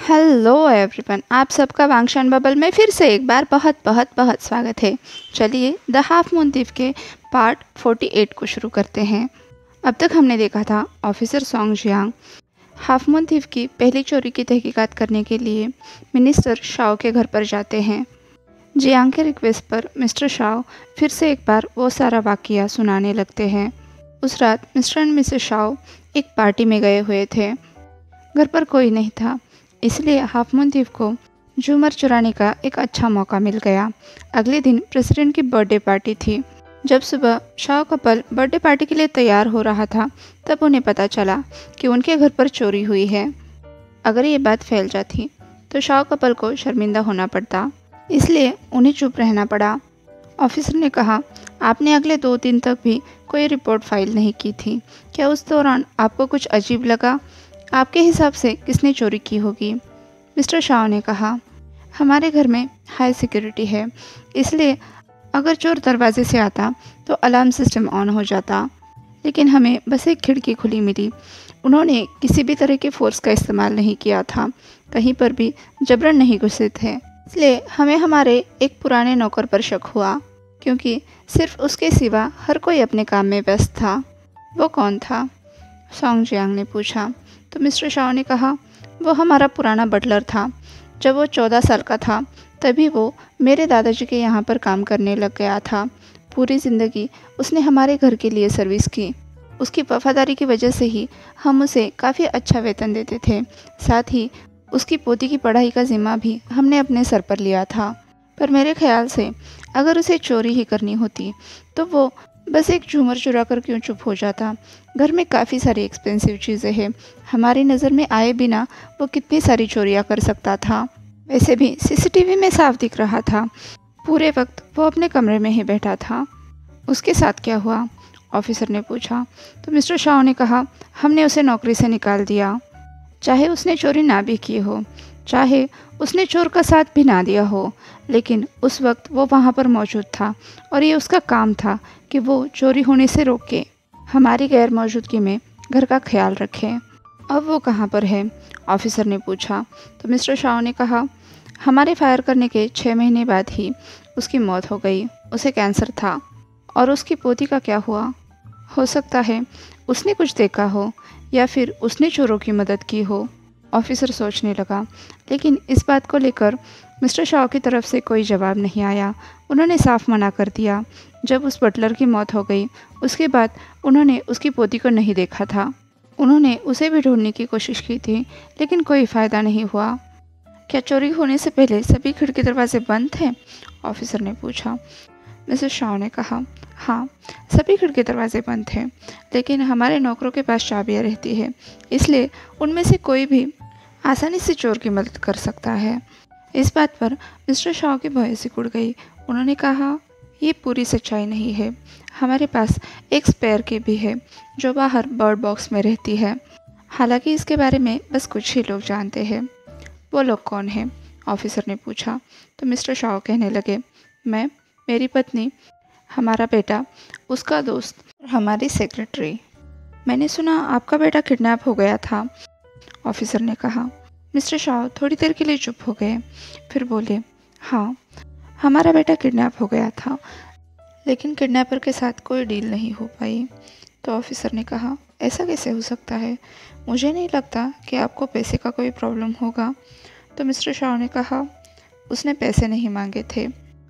Hello everyone, आप सबका वांगशान bubble में फिर से एक बार बहुत बहुत बहुत स्वागत है। चलिए द हाफ मून थीफ के पार्ट 48 को शुरू करते हैं। अब तक हमने देखा था officer song Jiang half moon thief की पहली चोरी की तहकीकात करने के लिए मिनिस्टर शाओ के घर पर जाते हैं। जियांग के रिक्वेस्ट पर मिस्टर शाओ फिर से एक बार वो सारा वाकया सुनाने लगते हैं। उस रात मिस्टर एंड मिसेस शाओ एक पार्टी में गए हुए थे। घर पर कोई नहीं था, इसलिए हाफ मून थीफ को झूमर चुराने का एक अच्छा मौका मिल गया। अगले दिन प्रेसिडेंट की बर्थडे पार्टी थी। जब सुबह शाओ कपल बर्थडे पार्टी के लिए तैयार हो रहा था, तब उन्हें पता चला कि उनके घर पर चोरी हुई है। अगर ये बात फैल जाती तो शाओ कपल को शर्मिंदा होना पड़ता, इसलिए उन्हें चुप रहना पड़ा। ऑफिसर ने कहा, आपने अगले 2 दिन तक भी कोई रिपोर्ट फाइल नहीं की थी। क्या उस दौरान आपको कुछ अजीब लगा? आपके हिसाब से किसने चोरी की होगी? मिस्टर शाओ ने कहा, हमारे घर में हाई सिक्योरिटी है, इसलिए अगर चोर दरवाजे से आता तो अलार्म सिस्टम ऑन हो जाता, लेकिन हमें बस एक खिड़की खुली मिली। उन्होंने किसी भी तरह के फोर्स का इस्तेमाल नहीं किया था, कहीं पर भी जबरन नहीं घुसे थे। इसलिए हमें हमारे एक पुराने नौकर पर शक हुआ, क्योंकि सिर्फ उसके सिवा हर कोई अपने काम में व्यस्त था। वो कौन था? सोंग जियांग ने पूछा। तो मिस्टर शाओ ने कहा, वो हमारा पुराना बटलर था। जब वो 14 साल का था, तभी वो मेरे दादाजी के यहाँ पर काम करने लग गया था। पूरी ज़िंदगी उसने हमारे घर के लिए सर्विस की। उसकी वफादारी की वजह से ही हम उसे काफ़ी अच्छा वेतन देते थे। साथ ही उसकी पोती की पढ़ाई का जिम्मा भी हमने अपने सर पर लिया था। पर मेरे ख्याल से अगर उसे चोरी ही करनी होती तो वो बस एक झूमर चुरा कर क्यों चुप हो जाता? घर में काफ़ी सारी एक्सपेंसिव चीज़ें हैं, हमारी नज़र में आए बिना वो कितनी सारी चोरियां कर सकता था। वैसे भी सीसीटीवी में साफ दिख रहा था, पूरे वक्त वो अपने कमरे में ही बैठा था। उसके साथ क्या हुआ? ऑफिसर ने पूछा। तो मिस्टर शाओ ने कहा, हमने उसे नौकरी से निकाल दिया। चाहे उसने चोरी ना भी की हो, चाहे उसने चोर का साथ भी ना दिया हो, लेकिन उस वक्त वो वहाँ पर मौजूद था और ये उसका काम था कि वो चोरी होने से रोके, हमारी गैर मौजूदगी में घर का ख्याल रखे। अब वो कहाँ पर है? ऑफिसर ने पूछा। तो मिस्टर शाओ ने कहा, हमारे फायर करने के 6 महीने बाद ही उसकी मौत हो गई। उसे कैंसर था। और उसकी पोती का क्या हुआ? हो सकता है उसने कुछ देखा हो या फिर उसने चोरों की मदद की हो। ऑफिसर सोचने लगा, लेकिन इस बात को लेकर मिस्टर शाओ की तरफ से कोई जवाब नहीं आया। उन्होंने साफ मना कर दिया। जब उस बटलर की मौत हो गई, उसके बाद उन्होंने उसकी पोती को नहीं देखा था। उन्होंने उसे भी ढूंढने की कोशिश की थी, लेकिन कोई फ़ायदा नहीं हुआ। क्या चोरी होने से पहले सभी खिड़की दरवाजे बंद थे? ऑफिसर ने पूछा। मिसेस शाओ ने कहा, हाँ, सभी खिड़की दरवाजे बंद थे, लेकिन हमारे नौकरों के पास चाबियाँ रहती है, इसलिए उनमें से कोई भी आसानी से चोर की मदद कर सकता है। इस बात पर मिस्टर शाओ की भौहें सिकुड़ गई। उन्होंने कहा, ये पूरी सच्चाई नहीं है। हमारे पास एक स्पेयर की भी है, जो बाहर बर्ड बॉक्स में रहती है। हालांकि इसके बारे में बस कुछ ही लोग जानते हैं। वो लोग कौन हैं? ऑफिसर ने पूछा। तो मिस्टर शाओ कहने लगे, मैं, मेरी पत्नी, हमारा बेटा, उसका दोस्त और हमारी सेक्रेटरी। मैंने सुना आपका बेटा किडनैप हो गया था, ऑफिसर ने कहा। मिस्टर शाओ थोड़ी देर के लिए चुप हो गए, फिर बोले, हाँ, हमारा बेटा किडनैप हो गया था, लेकिन किडनैपर के साथ कोई डील नहीं हो पाई। तो ऑफिसर ने कहा, ऐसा कैसे हो सकता है? मुझे नहीं लगता कि आपको पैसे का कोई प्रॉब्लम होगा। तो मिस्टर शाओ ने कहा, उसने पैसे नहीं मांगे थे।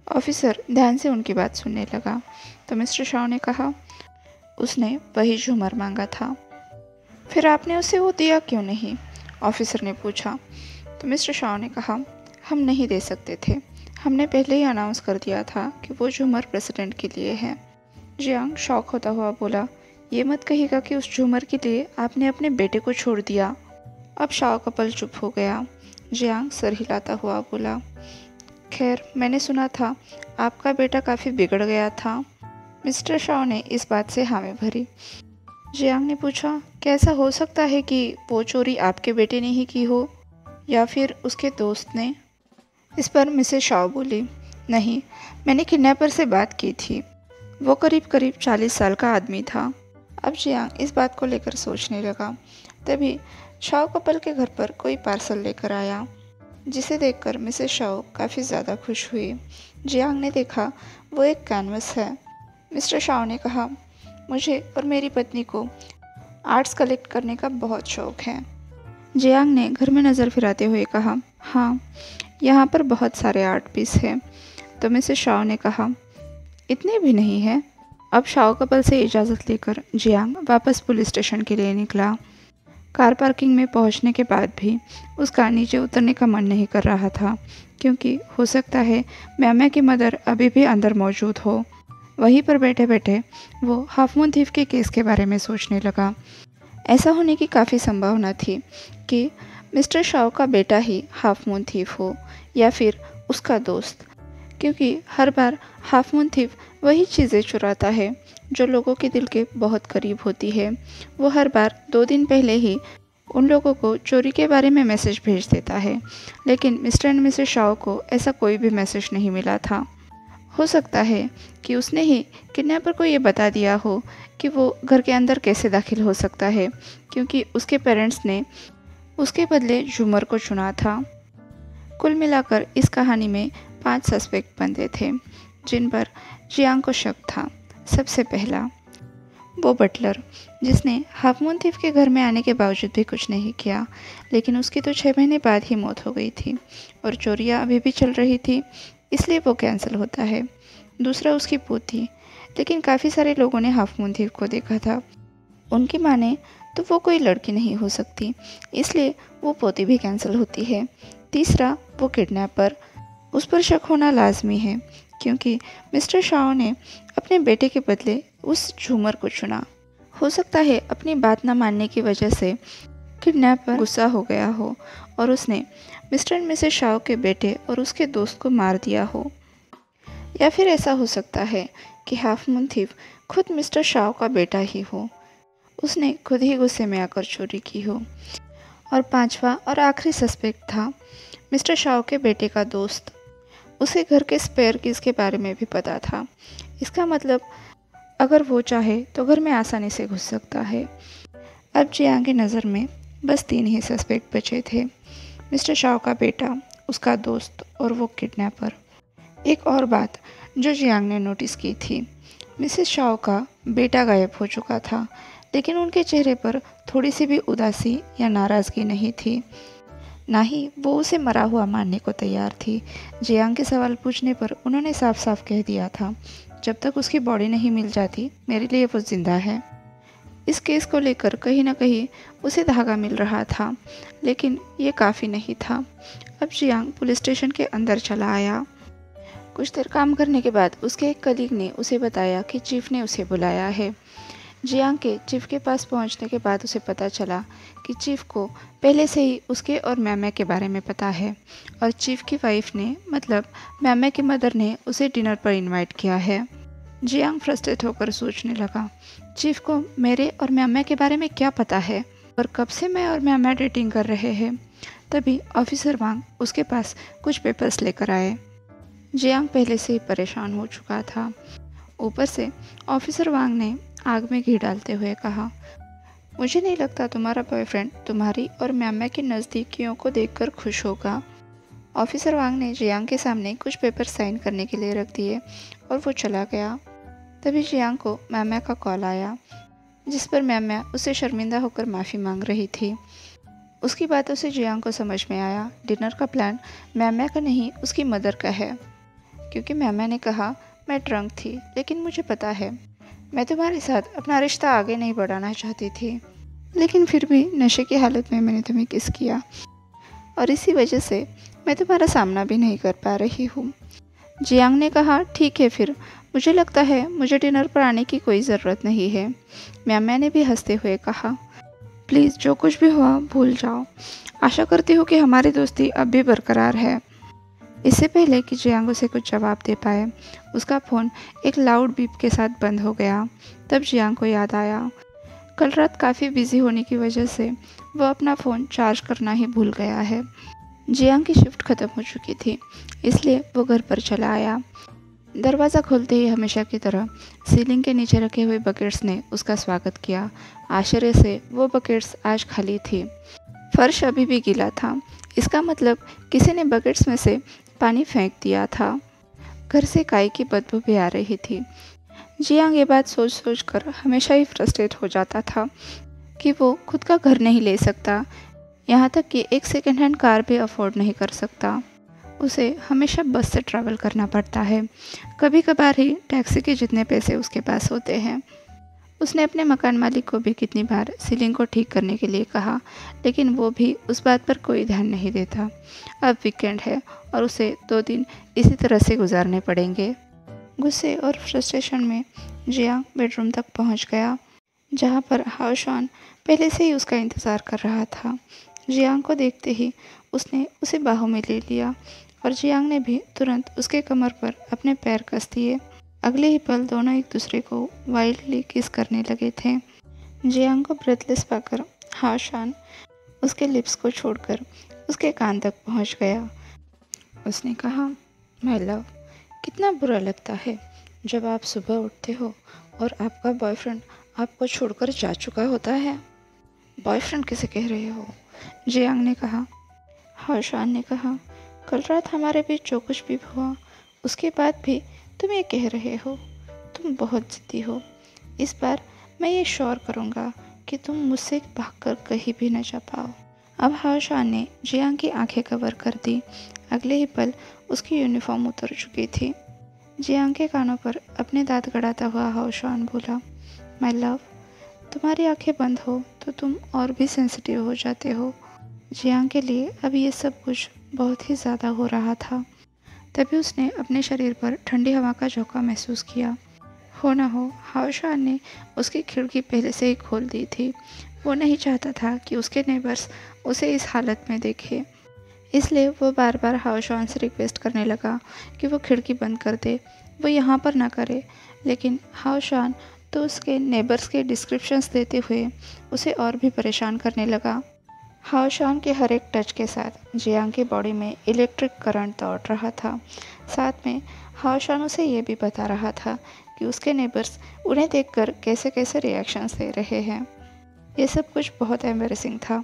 ऑफिसर ध्यान से उनकी बात सुनने लगा। तो मिस्टर शाओ ने कहा, उसने वही झूमर मांगा था। फिर आपने उसे वो दिया क्यों नहीं? ऑफिसर ने पूछा। तो मिस्टर शाओ ने कहा, हम नहीं दे सकते थे। हमने पहले ही अनाउंस कर दिया था कि वो झूमर प्रेसिडेंट के लिए है। जियांग शॉक होता हुआ बोला, ये मत कहिएगा कि उस झूमर के लिए आपने अपने बेटे को छोड़ दिया। अब शाओ कपल चुप हो गया। जियांग सर हिलाता हुआ बोला, खैर, मैंने सुना था आपका बेटा काफ़ी बिगड़ गया था। मिस्टर शाओ ने इस बात से हामी भरी। जियांग ने पूछा, कैसा हो सकता है कि वो चोरी आपके बेटे ने ही की हो या फिर उसके दोस्त ने? इस पर मिसेस शाओ बोली, नहीं, मैंने किडनैपर से बात की थी। वो करीब करीब 40 साल का आदमी था। अब जियांग इस बात को लेकर सोचने लगा। तभी शाओ कपल के घर पर कोई पार्सल लेकर आया, जिसे देखकर मिसेस शाओ काफ़ी ज़्यादा खुश हुई। जियांग ने देखा वो एक कैनवस है। मिस्टर शाओ ने कहा, मुझे और मेरी पत्नी को आर्ट्स कलेक्ट करने का बहुत शौक है। जियांग ने घर में नज़र फिराते हुए कहा, हाँ, यहाँ पर बहुत सारे आर्ट पीस हैं। तो मिसेस शाओ ने कहा, इतने भी नहीं है। अब शाओ कपल से इजाज़त लेकर जियांग वापस पुलिस स्टेशन के लिए निकला। कार पार्किंग में पहुंचने के बाद भी उसका नीचे उतरने का मन नहीं कर रहा था, क्योंकि हो सकता है म्यामा की मदर अभी भी अंदर मौजूद हो। वहीं पर बैठे बैठे वो हाफ मून थीफ के केस के बारे में सोचने लगा। ऐसा होने की काफ़ी संभावना थी कि मिस्टर शाओ का बेटा ही हाफ मून थीफ हो या फिर उसका दोस्त, क्योंकि हर बार हाफ मून थीफ वही चीज़ें चुराता है जो लोगों के दिल के बहुत करीब होती है। वो हर बार 2 दिन पहले ही उन लोगों को चोरी के बारे में मैसेज भेज देता है, लेकिन मिस्टर एंड मिसेस शाओ को ऐसा कोई भी मैसेज नहीं मिला था। हो सकता है कि उसने ही किडनैपर को ये बता दिया हो कि वो घर के अंदर कैसे दाखिल हो सकता है, क्योंकि उसके पेरेंट्स ने उसके बदले झूमर को चुना था। कुल मिलाकर इस कहानी में 5 सस्पेक्ट बंदे थे जिन पर जियांग को शक था। सबसे पहला वो बटलर, जिसने हाफ मून थीफ के घर में आने के बावजूद भी कुछ नहीं किया, लेकिन उसकी तो 6 महीने बाद ही मौत हो गई थी और चोरियां अभी भी चल रही थी, इसलिए वो कैंसिल होता है। दूसरा उसकी पोती, लेकिन काफ़ी सारे लोगों ने हाफ मून थीफ को देखा था। उनकी माने तो वो कोई लड़की नहीं हो सकती, इसलिए वो पोती भी कैंसिल होती है। तीसरा वो किडनैपर, उस पर शक होना लाजमी है, क्योंकि मिस्टर शाओ ने अपने बेटे के बदले उस झूमर को चुना। हो सकता है अपनी बात न मानने की वजह से किडनैपर गुस्सा हो गया हो और उसने मिस्टर एंड मिसेस शाओ के बेटे और उसके दोस्त को मार दिया हो। या फिर ऐसा हो सकता है कि हाफ मून थीफ खुद मिस्टर शाओ का बेटा ही हो, उसने खुद ही गुस्से में आकर चोरी की हो। और 5वां और आखिरी सस्पेक्ट था मिस्टर शाओ के बेटे का दोस्त। उसे घर के स्पेयर कीज के बारे में भी पता था। इसका मतलब अगर वो चाहे तो घर में आसानी से घुस सकता है। अब जियांग की नज़र में बस 3 ही सस्पेक्ट बचे थे, मिस्टर शाओ का बेटा, उसका दोस्त और वो किडनैपर। एक और बात जो जियांग ने नोटिस की थी, मिसेस शाओ का बेटा गायब हो चुका था, लेकिन उनके चेहरे पर थोड़ी सी भी उदासी या नाराज़गी नहीं थी, ना ही वो उसे मरा हुआ मानने को तैयार थी। जियांग के सवाल पूछने पर उन्होंने साफ साफ कह दिया था, जब तक उसकी बॉडी नहीं मिल जाती मेरे लिए वो जिंदा है। इस केस को लेकर कहीं ना कहीं उसे धागा मिल रहा था, लेकिन ये काफ़ी नहीं था। अब जियांग पुलिस स्टेशन के अंदर चला आया। कुछ देर काम करने के बाद उसके एक कलीग ने उसे बताया कि चीफ ने उसे बुलाया है। जियांग के चीफ के पास पहुंचने के बाद उसे पता चला कि चीफ को पहले से ही उसके और मैमा के बारे में पता है, और चीफ की वाइफ ने, मतलब मैमा की मदर ने उसे डिनर पर इनवाइट किया है। जियांग फ्रस्ट्रेट होकर सोचने लगा, चीफ को मेरे और मैमा के बारे में क्या पता है और कब से मैं और मैमा डेटिंग कर रहे हैं। तभी ऑफिसर वांग उसके पास कुछ पेपर्स लेकर आए। जियांग पहले से ही परेशान हो चुका था। ऊपर से ऑफिसर वांग ने आग में घी डालते हुए कहा, मुझे नहीं लगता तुम्हारा बॉयफ्रेंड तुम्हारी और मैमा की नज़दीकियों को देखकर खुश होगा। ऑफिसर वांग ने जियांग के सामने कुछ पेपर साइन करने के लिए रख दिए और वो चला गया। तभी जियांग को मैमा का कॉल आया, जिस पर मैमा उसे शर्मिंदा होकर माफ़ी मांग रही थी। उसकी बातों से जियांग को समझ में आया डिनर का प्लान मैमा का नहीं उसकी मदर का है, क्योंकि मैमा ने कहा मैं ड्रंक थी, लेकिन मुझे पता है मैं तुम्हारे साथ अपना रिश्ता आगे नहीं बढ़ाना चाहती थी, लेकिन फिर भी नशे की हालत में मैंने तुम्हें किस किया और इसी वजह से मैं तुम्हारा सामना भी नहीं कर पा रही हूँ। जियांग ने कहा, ठीक है, फिर मुझे लगता है मुझे डिनर पर आने की कोई ज़रूरत नहीं है। मैमा ने भी हंसते हुए कहा, प्लीज़ जो कुछ भी हुआ भूल जाओ। आशा करती हूँ कि हमारी दोस्ती अब भी बरकरार है। इससे पहले कि जियांग उसे कुछ जवाब दे पाए, उसका फ़ोन एक लाउड बीप के साथ बंद हो गया। तब जियांग को याद आया, कल रात काफ़ी बिजी होने की वजह से वो अपना फ़ोन चार्ज करना ही भूल गया है। जियांग की शिफ्ट ख़त्म हो चुकी थी, इसलिए वो घर पर चला आया। दरवाज़ा खोलते ही हमेशा की तरह सीलिंग के नीचे रखे हुए बकेट्स ने उसका स्वागत किया। आश्चर्य से वो बकेट्स आज खाली थी। फर्श अभी भी गीला था। इसका मतलब किसी ने बकेट्स में से पानी फेंक दिया था। घर से काई की बदबू भी आ रही थी। जियांग ये बात सोच सोच कर हमेशा ही फ्रस्ट्रेट हो जाता था कि वो खुद का घर नहीं ले सकता, यहाँ तक कि एक सेकेंड हैंड कार भी अफोर्ड नहीं कर सकता। उसे हमेशा बस से ट्रैवल करना पड़ता है। कभी कभार ही टैक्सी के जितने पैसे उसके पास होते हैं। उसने अपने मकान मालिक को भी कितनी बार सीलिंग को ठीक करने के लिए कहा, लेकिन वो भी उस बात पर कोई ध्यान नहीं देता। अब वीकेंड है और उसे 2 दिन इसी तरह से गुजारने पड़ेंगे। गुस्से और फ्रस्ट्रेशन में जियांग बेडरूम तक पहुंच गया, जहां पर हाओशान पहले से ही उसका इंतज़ार कर रहा था। जियांग को देखते ही उसने उसे बाहों में ले लिया और जियांग ने भी तुरंत उसके कमर पर अपने पैर कस दिए। अगले ही पल दोनों एक दूसरे को वाइल्डली किस करने लगे थे। जियांग को ब्रेथलेस पाकर हाओशान उसके लिप्स को छोड़कर उसके कान तक पहुंच गया। उसने कहा, माय लव, कितना बुरा लगता है जब आप सुबह उठते हो और आपका बॉयफ्रेंड आपको छोड़कर जा चुका होता है। बॉयफ्रेंड किसे कह रहे हो? जियांग ने कहा। हाओशान ने कहा, कल रात हमारे बीच जो कुछ भी हुआ उसके बाद भी तुम ये कह रहे हो। तुम बहुत जिद्दी हो। इस बार मैं ये श्योर करूँगा कि तुम मुझसे भागकर कहीं भी न जा पाओ। अब हाओशान ने जियांग की आंखें कवर कर दी। अगले ही पल उसकी यूनिफॉर्म उतर चुकी थी। जियांग के कानों पर अपने दांत गड़ाता हुआ हाओशान बोला, माय लव, तुम्हारी आंखें बंद हो तो तुम और भी सेंसिटिव हो जाते हो। जियांग के लिए अब ये सब कुछ बहुत ही ज़्यादा हो रहा था। तभी उसने अपने शरीर पर ठंडी हवा का झोंका महसूस किया। हो न हो हाओशान ने उसकी खिड़की पहले से ही खोल दी थी। वो नहीं चाहता था कि उसके नेबर्स उसे इस हालत में देखे, इसलिए वो बार बार हाओशान से रिक्वेस्ट करने लगा कि वो खिड़की बंद कर दे, वो यहाँ पर ना करे। लेकिन हाओशान तो उसके नेबर्स के डिस्क्रिप्शंस देते हुए उसे और भी परेशान करने लगा। हाओशान के हर एक टच के साथ जियांग की बॉडी में इलेक्ट्रिक करंट दौड़ रहा था। साथ में हाओशान उसे ये भी बता रहा था कि उसके नेबर्स उन्हें देखकर कैसे कैसे रिएक्शंस दे रहे हैं। ये सब कुछ बहुत एम्बैरेसिंग था,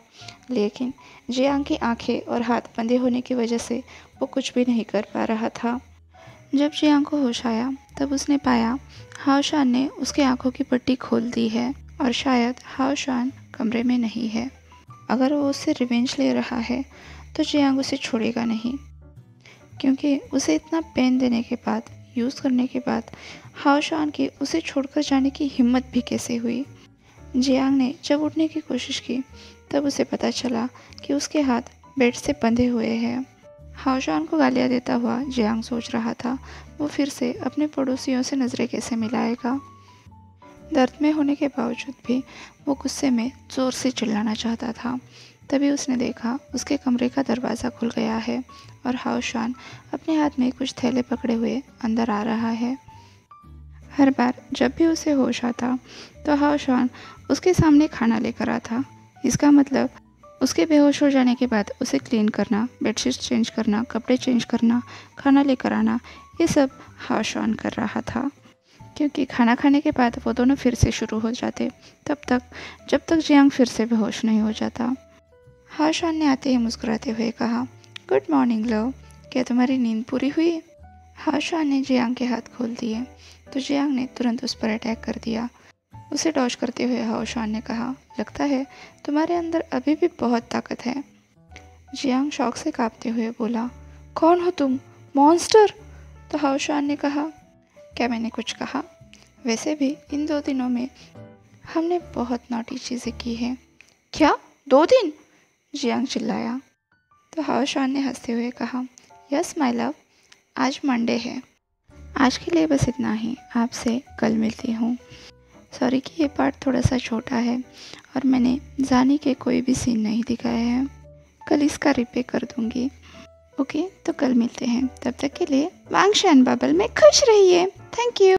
लेकिन जियांग की आंखें और हाथ बंधे होने की वजह से वो कुछ भी नहीं कर पा रहा था। जब जियांग को होश आया तब उसने पाया हाओशान ने उसकी आंखों की पट्टी खोल दी है और शायद हाओशान कमरे में नहीं है। अगर वो उससे रिवेंज ले रहा है तो जियांग उसे छोड़ेगा नहीं, क्योंकि उसे इतना पेन देने के बाद, यूज़ करने के बाद हाओशान की उसे छोड़कर जाने की हिम्मत भी कैसे हुई। जियांग ने जब उठने की कोशिश की तब उसे पता चला कि उसके हाथ बेड से बंधे हुए हैं। हाओशान को गालियाँ देता हुआ जियांग सोच रहा था वो फिर से अपने पड़ोसियों से नज़रें कैसे मिलाएगा। दर्द में होने के बावजूद भी वो गुस्से में ज़ोर से चिल्लाना चाहता था। तभी उसने देखा उसके कमरे का दरवाज़ा खुल गया है और हाओशान अपने हाथ में कुछ थैले पकड़े हुए अंदर आ रहा है। हर बार जब भी उसे होश आता तो हाओशान उसके सामने खाना लेकर आता। इसका मतलब उसके बेहोश हो जाने के बाद उसे क्लीन करना, बेडशीट चेंज करना, कपड़े चेंज करना, खाना लेकर आना, ये सब हाओशान कर रहा था। क्योंकि खाना खाने के बाद वो दोनों फिर से शुरू हो जाते, जब तक जियांग फिर से बेहोश नहीं हो जाता। हाओशान ने आते ही मुस्कुराते हुए कहा, गुड मॉर्निंग लव, क्या तुम्हारी नींद पूरी हुई? हाओशान ने जियांग के हाथ खोल दिए तो जियांग ने तुरंत उस पर अटैक कर दिया। उसे डॉज करते हुए हाओशान ने कहा, लगता है तुम्हारे अंदर अभी भी बहुत ताकत है। जियांग शौक से कांपते हुए बोला, कौन हो तुम, मॉन्स्टर? तो हाओशान ने कहा, क्या मैंने कुछ कहा? वैसे भी इन 2 दिनों में हमने बहुत नॉटी चीज़ें की हैं। क्या 2 दिन? जियांग चिल्लाया। तो हाओशान ने हंसते हुए कहा, यस माय लव, आज मंडे है। आज के लिए बस इतना ही, आपसे कल मिलती हूँ। सॉरी कि ये पार्ट थोड़ा सा छोटा है और मैंने जानी के कोई भी सीन नहीं दिखाए हैं। कल इसका रिप्ले कर दूँगी। ओके, तो कल मिलते हैं। तब तक के लिए वांगशान बबल में खुश रहिए। Thank you.